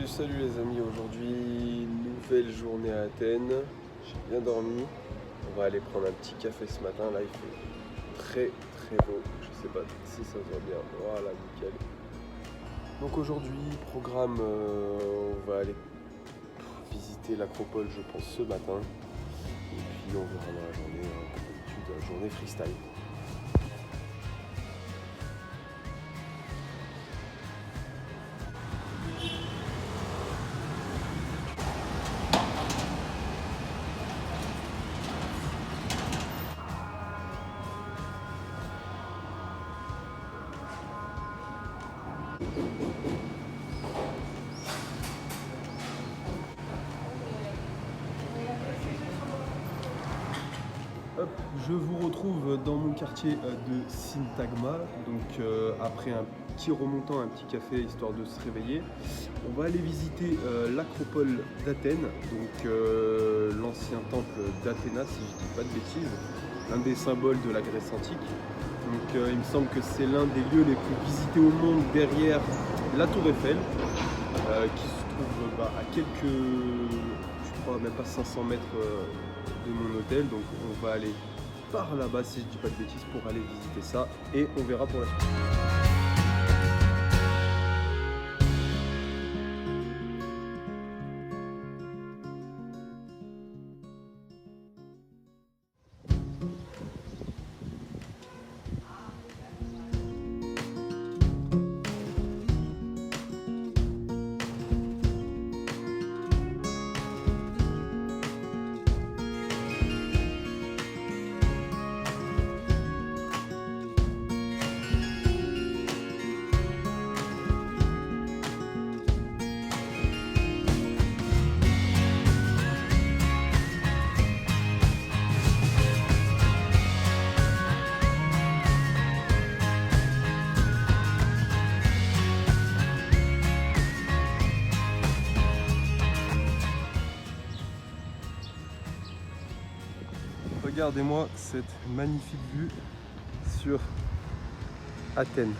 Salut les amis, aujourd'hui nouvelle journée à Athènes, j'ai bien dormi, on va aller prendre un petit café ce matin, là il fait très beau, je sais pas si ça se voit bien, voilà nickel. Donc aujourd'hui programme, on va aller visiter l'acropole je pense ce matin, et puis on verra dans la journée, comme d'habitude, la journée freestyle. Hop, je vous retrouve dans mon quartier de Syntagma, donc après un petit remontant, un petit café histoire de se réveiller. On va aller visiter l'acropole d'Athènes, donc l'ancien temple d'Athéna si je dis pas de bêtises, l'un des symboles de la Grèce antique. Donc il me semble que c'est l'un des lieux les plus visités au monde derrière la tour Eiffel, qui se trouve à quelques, je crois même pas 500 mètres de mon hôtel, donc on va aller par là-bas si je dis pas de bêtises pour aller visiter ça et on verra pour la suite. Regardez-moi cette magnifique vue sur Athènes.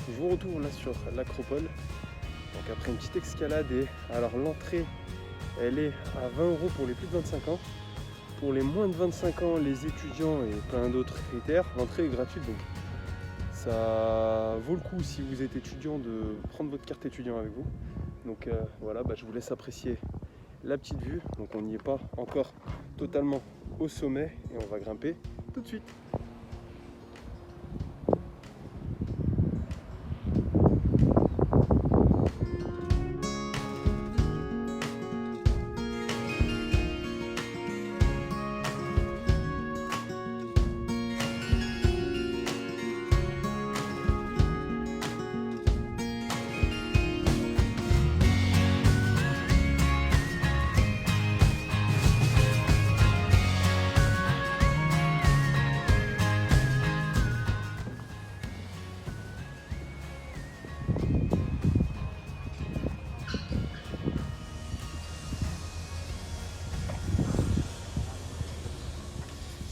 Je vous retourne là sur l'acropole, donc après une petite escalade, et alors l'entrée elle est à 20 € pour les plus de 25 ans. Pour les moins de 25 ans, les étudiants et plein d'autres critères, l'entrée est gratuite, donc ça vaut le coup si vous êtes étudiant de prendre votre carte étudiant avec vous. Donc voilà, je vous laisse apprécier la petite vue. Donc on n'y est pas encore totalement au sommet et on va grimper tout de suite.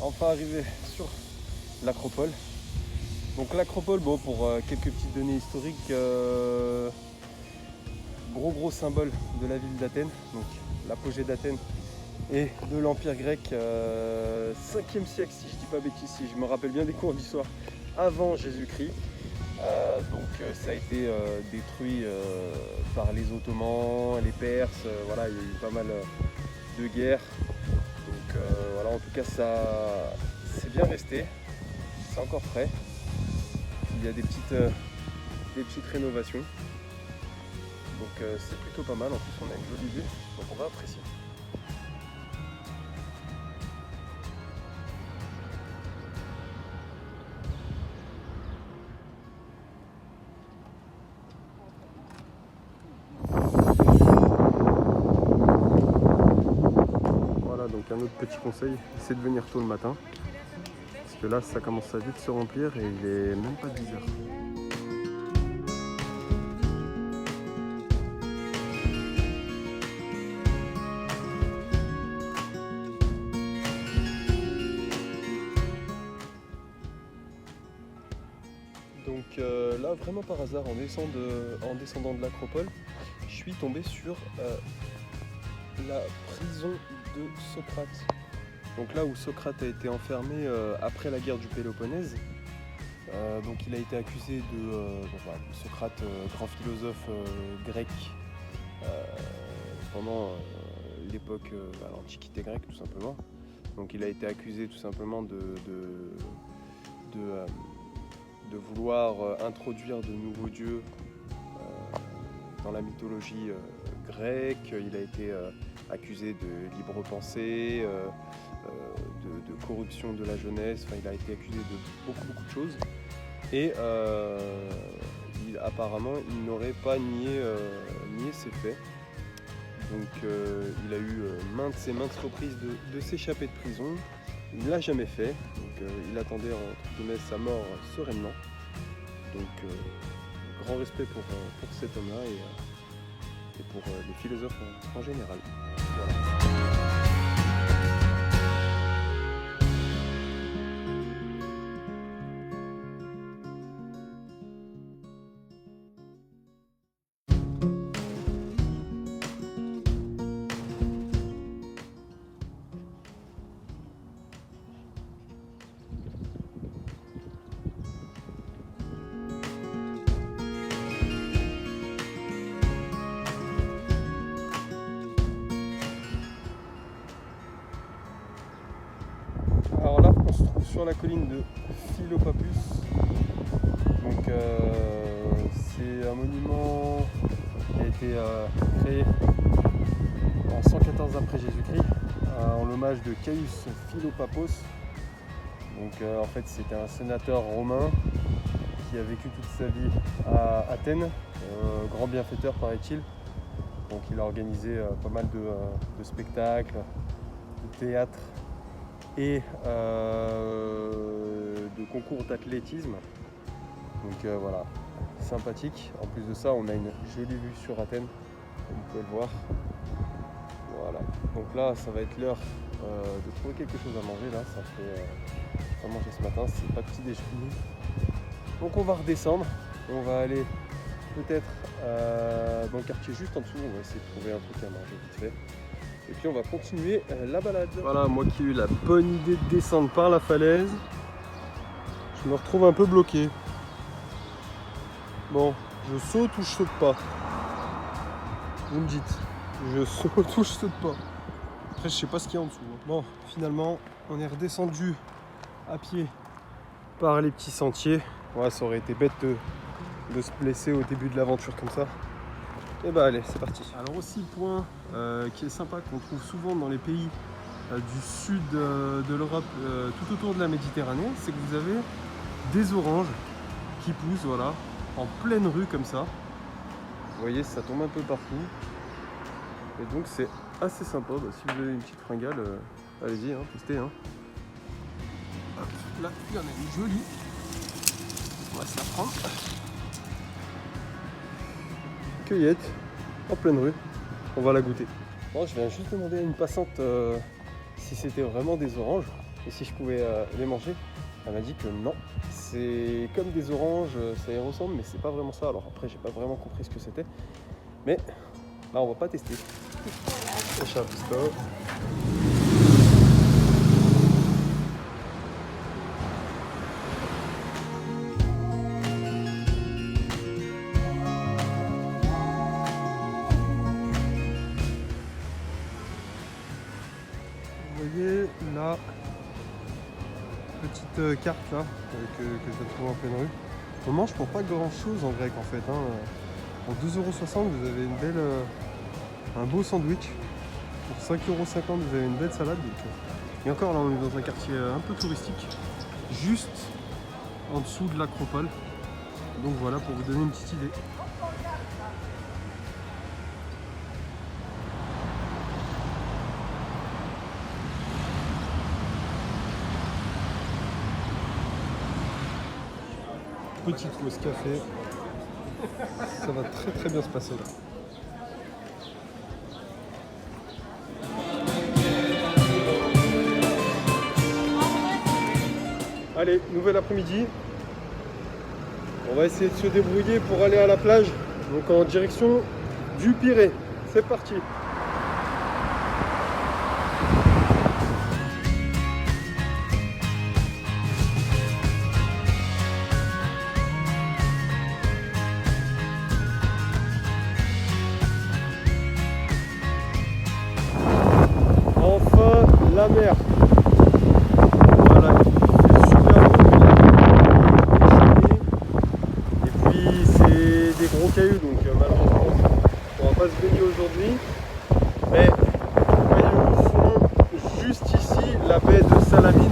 Enfin arrivé sur l'acropole. Donc l'acropole, bon, pour quelques petites données historiques, gros symbole de la ville d'Athènes, donc l'apogée d'Athènes et de l'Empire grec, 5e siècle si je dis pas bêtise, si je me rappelle bien des cours d'histoire, avant Jésus-Christ. Donc ça a été détruit par les Ottomans, les Perses, voilà, il y a eu pas mal de guerres. Donc voilà, en tout cas ça c'est bien resté, c'est encore frais. Il y a des petites rénovations. Donc c'est plutôt pas mal, en plus on a une jolie vue, donc on va apprécier. un autre petit conseil, c'est de venir tôt le matin. Parce que là, ça commence à vite se remplir et il est même pas 10 heures. Donc là, vraiment par hasard, en descendant de l'Acropole, je suis tombé sur la prison de Socrate. Donc là où Socrate a été enfermé après la guerre du Péloponnèse. Donc il a été accusé Socrate, grand philosophe grec pendant l'époque, l'Antiquité grecque tout simplement. Donc il a été accusé tout simplement de vouloir introduire de nouveaux dieux dans la mythologie grecque. Il a été accusé de libre pensée, de corruption de la jeunesse. Enfin, il a été accusé de beaucoup de choses. Et apparemment, il n'aurait pas nié ses faits. Donc il a eu maintes reprises de s'échapper de prison. Il ne l'a jamais fait, donc il attendait entre guillemets sa mort sereinement. Donc grand respect pour cet homme-là et pour les philosophes en général. Voilà. Alors là, on se trouve sur la colline de Philopapus. Donc c'est un monument qui a été créé en 114 après Jésus-Christ en l'hommage de Caius Philopapos. Donc en fait c'était un sénateur romain qui a vécu toute sa vie à Athènes, grand bienfaiteur paraît-il. Donc il a organisé pas mal de spectacles, de théâtre et de concours d'athlétisme. Donc voilà, sympathique. En plus de ça, on a une jolie vue sur Athènes, comme vous pouvez le voir. Voilà. Donc là, ça va être l'heure de trouver quelque chose à manger. Là, ça fait manger ce matin, c'est pas petit déjeuner. Donc on va redescendre. On va aller peut-être dans le quartier juste en dessous. On va essayer de trouver un truc à manger vite fait. Et puis on va continuer la balade. Voilà, moi qui ai eu la bonne idée de descendre par la falaise, je me retrouve un peu bloqué. Bon, je saute ou je saute pas? Vous me dites, je saute ou je saute pas? Après, je sais pas ce qu'il y a en dessous. Bon, finalement, on est redescendu à pied par les petits sentiers. Ouais, ça aurait été bête de se blesser au début de l'aventure comme ça. Et bah allez, c'est parti. Alors aussi le point qui est sympa, qu'on trouve souvent dans les pays du sud de l'Europe, tout autour de la Méditerranée, c'est que vous avez des oranges qui poussent, voilà, en pleine rue comme ça. Vous voyez, ça tombe un peu partout. Et donc c'est assez sympa. Bah, si vous avez une petite fringale, allez-y, hein, testez. Hein. Hop, là, il y en a une jolie. On va se la prendre. Cueillette en pleine rue, on va la goûter. Bon, je viens juste demander à une passante si c'était vraiment des oranges et si je pouvais les manger. Elle m'a dit que non, c'est comme des oranges, ça y ressemble, mais c'est pas vraiment ça. Alors après, j'ai pas vraiment compris ce que c'était, mais là, on va pas tester. Échappe-stop. Vous voyez la petite carte là que je vais trouver en pleine rue. On mange pour pas grand chose en grec en fait. Hein. Pour 2,60 €, vous avez une belle, un beau sandwich. Pour 5,50 €, vous avez une belle salade. Donc, et encore là, on est dans un quartier un peu touristique, juste en dessous de l'Acropole. Donc voilà, pour vous donner une petite idée. petite pause café. Ça va très très bien se passer là. Allez, nouvel après-midi. On va essayer de se débrouiller pour aller à la plage. Donc en direction du Pirée. C'est parti. Enfin la mer. Voilà, c'est super beau. Et puis c'est des gros cailloux, donc malheureusement on va pas se baigner aujourd'hui. Mais voyez au fond, juste ici, la baie de Salamine.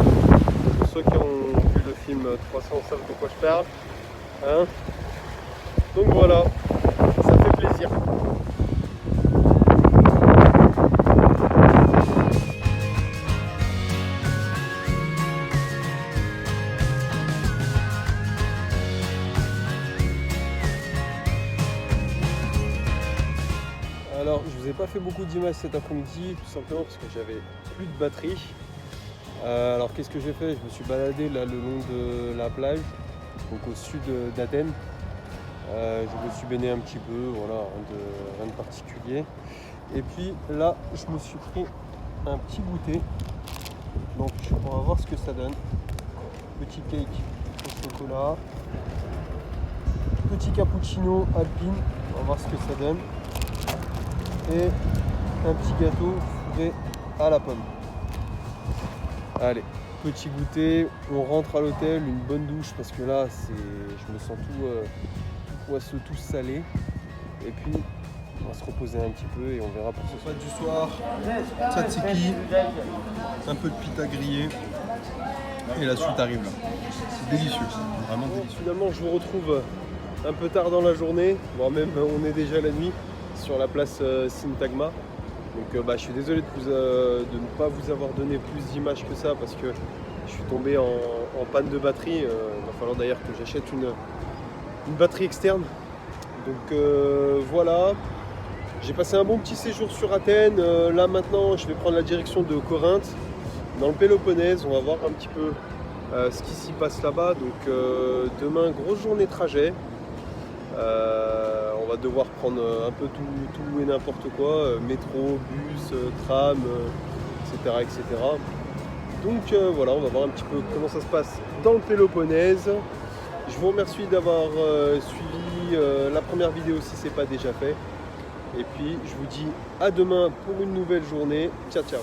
Pour ceux qui ont vu le film 300 savent de quoi je parle. Hein, donc voilà, ça fait plaisir. Alors, je vous ai pas fait beaucoup d'images cet après-midi, tout simplement parce que j'avais plus de batterie. Alors, qu'est-ce que j'ai fait? Je me suis baladé là le long de la plage, donc au sud d'Athènes. Je me suis baigné un petit peu, voilà, rien de particulier. Et puis là, je me suis pris un petit goûter. Donc, on va voir ce que ça donne. Petit cake au chocolat, petit cappuccino alpine, on va voir ce que ça donne. Et un petit gâteau fourré à la pomme. Allez, petit goûter, on rentre à l'hôtel, une bonne douche parce que là je me sens tout poisseux, tout salé. Et puis on va se reposer un petit peu et on verra pour ce soir. Du soir, tzatziki, un peu de pita grillé et la suite arrive là. C'est délicieux, vraiment délicieux. Finalement je vous retrouve un peu tard dans la journée, voire même on est déjà la nuit, sur la place Syntagma. Donc je suis désolé de ne pas vous avoir donné plus d'images que ça parce que je suis tombé en panne de batterie. Il va falloir d'ailleurs que j'achète une batterie externe. Donc voilà, j'ai passé un bon petit séjour sur Athènes. Là maintenant je vais prendre la direction de Corinthe, dans le Péloponnèse. On va voir un petit peu ce qui s'y passe là-bas. Donc demain, grosse journée trajet. On va devoir prendre un peu tout et n'importe quoi, métro, bus, tram, etc., etc. Donc voilà, on va voir un petit peu comment ça se passe dans le Péloponnèse. Je vous remercie d'avoir suivi la première vidéo si ce n'est pas déjà fait. Et puis je vous dis à demain pour une nouvelle journée. Ciao ciao.